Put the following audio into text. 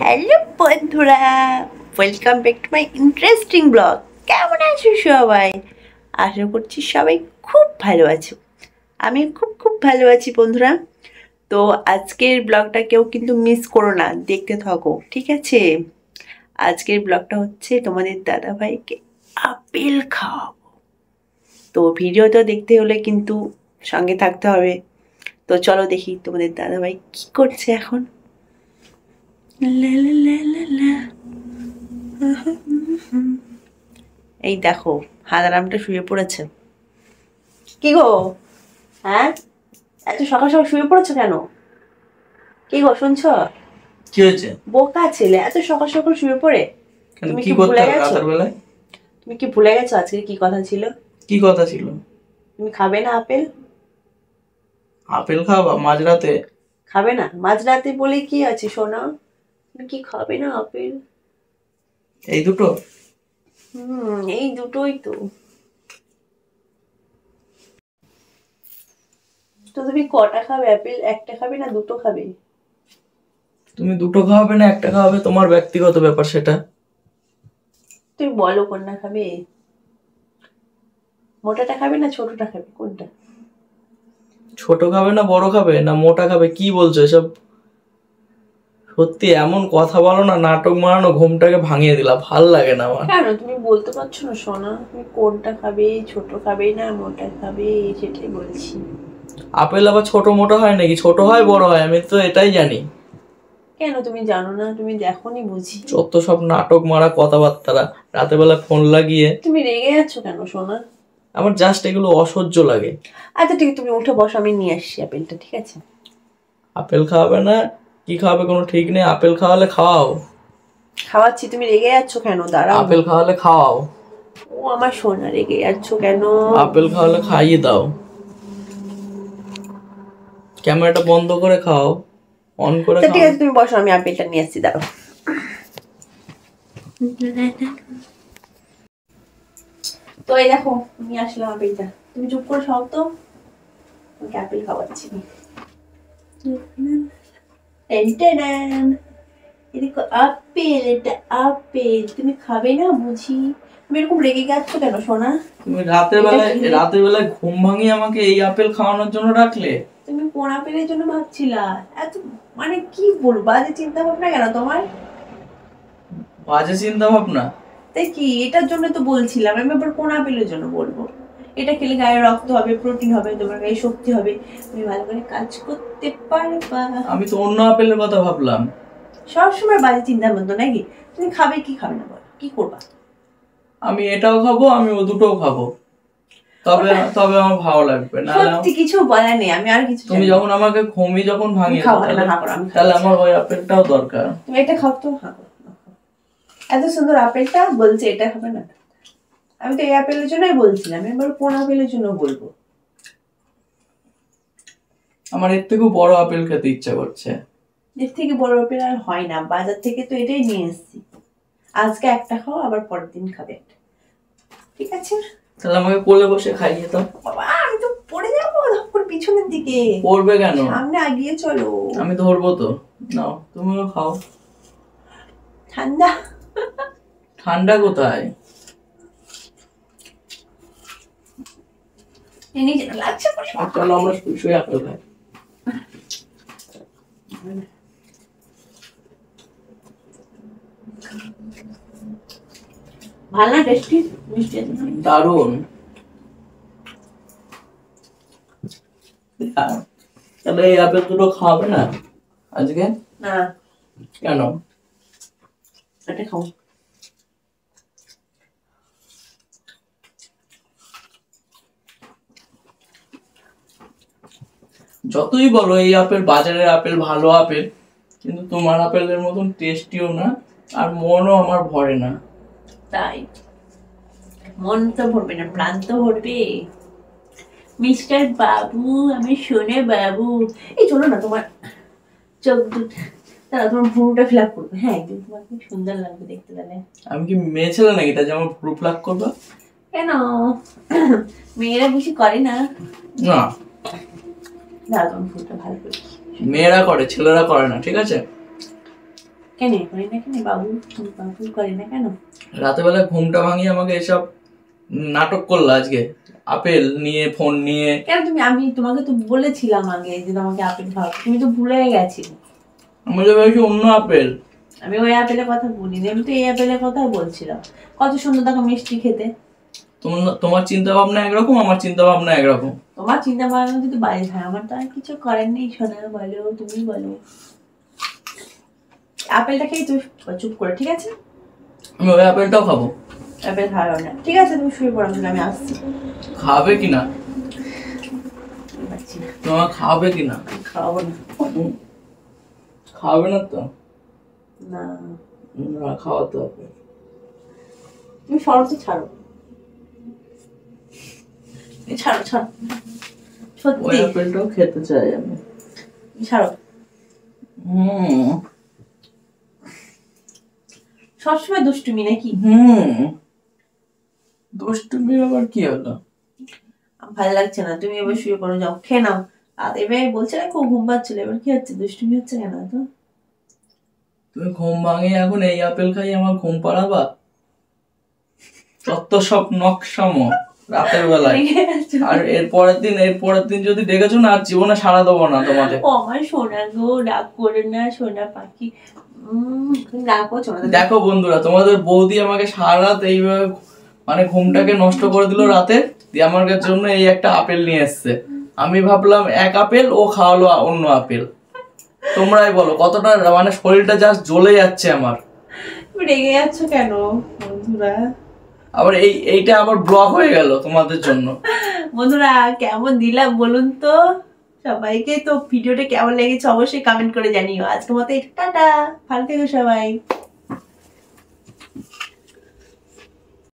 Hello বন্ধুরা, welcome back to my interesting blog. কেমন আছো সবাই? আশা করছি সবাই খুব ভালো আছো। আমি খুব খুব ভালো আছি বন্ধুরা। তো আজকের ব্লগটা কেউ কিন্তু মিস করো না, দেখতে থাকো, ঠিক আছে? আজকের ব্লগটা হচ্ছে তোমাদের দাদাভাইকে আপেল খাওয়াবো। তো ভিডিওটা দেখতে হলে কিন্তু সঙ্গে থাকতে হবে। তো চলো দেখি তোমাদের দাদাভাই কি করছে এখন। এই দেখো, হাদারামটা শুয়ে পড়েছে। কি গো, হ্যাঁ, এত সকাল সকাল শুয়ে পড়েছো কেন? কি গো, শুনছো? কি হয়েছে? বোকা ছেলে, এত সকাল সকাল শুয়ে পড়ে তুমি কি ভুলে গেছো? তুমি কি ভুলে গেছো আজকে কি কথা ছিল? কি কথা ছিল? তুমি খাবে না আপেল? আপেল খাওয়া মাঝরাতে? খাবে না মাঝরাতে বলে কি আছে সোনা? তুমি কি খাবে না আপেল? এই দুটো? এই দুটোই তো। তো তুমি কটা খাবে আপেল? একটা খাবে না দুটো খাবে? তুমি দুটো খাওয়াবে না একটা খাওয়াবে, তোমার ব্যক্তিগত ব্যাপার সেটা। তুমি বলো কোনটা খাবে? মোটাটা খাবে না ছোটটা খাবে, কোনটা? ছোট খাবে না বড় খাবে না মোটা খাবে, কি বলছো এসব? সত্যি এমন কথা বলো না, নাটক মারানো ঘুমটাকে ভাঙিয়ে দিলা, ভাল লাগে না আমার। কেন তুমি বলতে পারছো না সোনা? তুমি কোনটা খাবে, ছোট খাবে না মোটা খাবে, সেটাই বলছি। আপেল আবার ছোট মোটা হয় নাকি? ছোট হয় বড় হয়, আমি তো এটাই জানি। কেন তুমি জানো না? তুমি দেখোনি বুঝি? যত সব নাটক মারা কথাবার্তা রাতে বেলা ফোন লাগিয়ে। তুমি রেগে যাচ্ছ কেন সোনা? আমার জাস্ট এগুলো অসহ্য লাগে। আচ্ছা ঠিক আছে, তুমি উঠে বসো, আমি নিয়ে আসছি আপেলটা, ঠিক আছে? আপেল খাওয়াবে না কি খাওয়াবে কোনো ঠিক নেই। আপেল খাওয়ালে খাওয়াও। খাওয়াচ্ছি, তুমি রেগে যাচ্ছ কেন? দাঁড়াও। আপেল খাওয়ালে খাওয়াও। ও আমার সোনা, রেগে যাচ্ছ কেন? আপেল খাওয়ালে খাইয়ে দাও। ক্যামেরাটা বন্ধ করে খাও, অন করে খাও। ঠিক আছে তুমি বসো, আমি আপেলটা নিয়ে আসছি, দাঁড়াও। তো এই দেখো নিয়ে আসলাম আপেলটা, তুমি চুপ করে সব তো, তোমাকে আপেল খাওয়াচ্ছি। এদিকে আপেল, এটা আপেল, তুমি খাবে না বুঝি? তুমি এরকম রেগে যাচ্ছ কেন সোনা? তুমি রাতের বেলায় ঘুম ভাঙিয়ে আমাকে এই আপেল খাওয়ানোর জন্য ডাকলে? তুমি কোন আপেলের জন্য ভাবছিলা? এত মানে কি বলবো, বাজে চিন্তা ভাবনা কেন তোমার? বাজে চিন্তা ভাবনা? তাই কি, এটার জন্য তো বলছিলাম। আমি আবার কোন আপেলের জন্য বলবো? এটা খেলে গায়ে রক্ত হবে, প্রোটিন হবে, তোমার গায়ে শক্তি হবে, তুমি ভালো করে কাজ করতে পারবা। আমি তো অন্য আপেলের কথা ভাবলাম। সবসময় বাজে চিন্তা ভাবনা নাকি? তুমি খাবে কি খাবে না বলো, কি করবা? আমি এটাও খাবো, আমি ও দুটোও খাবো, তবে তবে আমার ভালো লাগবে না। সত্যি কিছু বলার নেই, আমি আর কিছু। তুমি যখন আমাকে ঘুমি যখন ভাঙিয়ে দাও, তাহলে আমার ওই আপেলটাও দরকার। তুমি এটা খাও তো। এত সুন্দর আপেলটা বলছে এটা খাবে না। আমি তো এই আপেলের জন্যই বলছিলাম, এবার কোন আপেলের জন্য বলবো? আমার এর থেকেও বড় আপেল খেতে ইচ্ছা করছে। এর থেকে বড় আপেল আর হয় না, বাজার থেকে তো এটাই নিয়ে এসেছি। আজকে একটা খাও, আবার পরের দিন খাবে একটা, ঠিক আছে? তাহলে আমাকে কোলে বসে খাইয়ে দাও। বাবা আমি তো পড়ে যাবো পিছনের দিকে। পড়বে কেন? সামনে আগিয়ে চলো। আমি ধরবো তো। নাও তুমিও খাও। ঠান্ডা। ঠান্ডা কোথায়? লাগছে। চলো আমরা শুয়ে আপেল খাই। ভালো না? টেস্টি, মিষ্টি আছে, দারুন। তাহলে এই আপেল দুটো খাবে না আজকে? না। কেন? এটা খাও। যতই বলো এই আপেল বাজারের আপেল ভালো আপেল, কিন্তু তোমার আপেলের মতন টেস্টিও না, আর মনও আমার ভরে না। তাই মন তো ভরবে না, প্রাণ তো ভরবে। মিস্টার বাবু, আমি শোনে বাবু। এই চলো না, তোমার চোখ দুটো, তাহলে তোমার ভ্রুটা ফিল আপ করবে। হ্যাঁ একদিন তোমার খুব সুন্দর লাগবে দেখতে। তাহলে আমি কি মেয়ে ছেলে নাকি তা যে আমার ভ্রু প্লাক করবা? কেন, মেয়েরা বেশি করে না? না, না তুমি ফুলটা ভালো করে মেয়েরা করে, ছেলেরা করে না, ঠিক আছে? কেন করি না কেন বাবু? বাবু করে না কেন? রাতের বেলা ঘুমটা ভাঙিয়ে আমাকে এসব নাটক করলো আজকে, আপেল নিয়ে, ফোন নিয়ে। কেন তুমি, আমি তোমাকে তো বলেছিলাম আগে যে তোমাকে আপেল খাও, তুমি তো ভুলে গেছিলে। আমি তো ভেবেছি অন্য আপেল। আমি ওই আপেলের কথা বলিনি, আমি তো এই আপেলের কথাই বলছিলাম। কত সুন্দর দেখো মিষ্টি খেতে। তোমার চিন্তা ভাবনা একরকম, আমার চিন্তা ভাবনা একরকম। তোমার চিন্তা ভাবনা যদি বাইরে হয়, আমার তো আর কিছু করার নেই। শোনা বলো, তুমি বলো। আপেলটা খেয়ে তুমি চুপ করে, ঠিক আছে? আমি ওই আপেলটাও খাবো। আপেল খাওয়া না, ঠিক আছে? তুমি শুয়ে পড়ো, আমি আসছি। খাবে কিনা? পাচ্ছি না। তোমার খাবে কিনা? খাওয়াবো না। খাবে না তো? না, না, খাওয়াতে হবে। তুমি সরো তো, ছাড়ো ছাড়ো ছাড়ো, ওই সত্যি আপেলটাও খেতে চাই আমি। ছাড়ো। সবসময় দুষ্টুমি নাকি? দুষ্টুমির আবার কি হলো? ভালো লাগছে না, তুমি এবার শুয়ে পড়ো, যাও খেয়ে নাও। আর এবার বলছে না খুব ঘুম পাচ্ছিল, এবার কি হচ্ছে? দুষ্টুমি হচ্ছে কেন তো? তুমি ঘুম ভাঙিয়ে এখন এই আপেল খাই আমার ঘুম পাড়াবা? তত সব নকশামো রাতের বেলায়। আর এরপরের দিন যদি ডেকেছো না, আর জীবনে সাড়া দেবো না তোমাদের। ও আমার সোনা গো, রাগ করে না সোনা পাখি। রাগ করছো না? দেখো বন্ধুরা, তোমাদের বৌদি আমাকে সারা রাত এইভাবে মানে ঘুমটাকে নষ্ট করে দিল রাতে, দিয়ে আমার জন্য এই একটা আপেল নিয়ে এসছে। আমি ভাবলাম এক আপেল, ও খাওয়ালো অন্য আপেল। তোমরাই বলো কতটা মানে শরীরটা জাস্ট জ্বলে যাচ্ছে আমার। রেগে যাচ্ছ কেন বন্ধুরা? আবার এইটা আবার ব্লক হয়ে গেল তোমাদের জন্য। বন্ধুরা কেমন দিলাম বলুন তো সবাইকে? তো ভিডিওটা কেমন লেগেছে অবশ্যই কমেন্ট করে জানিও। আজকের মতো টাটা, ভালো থেকো সবাই।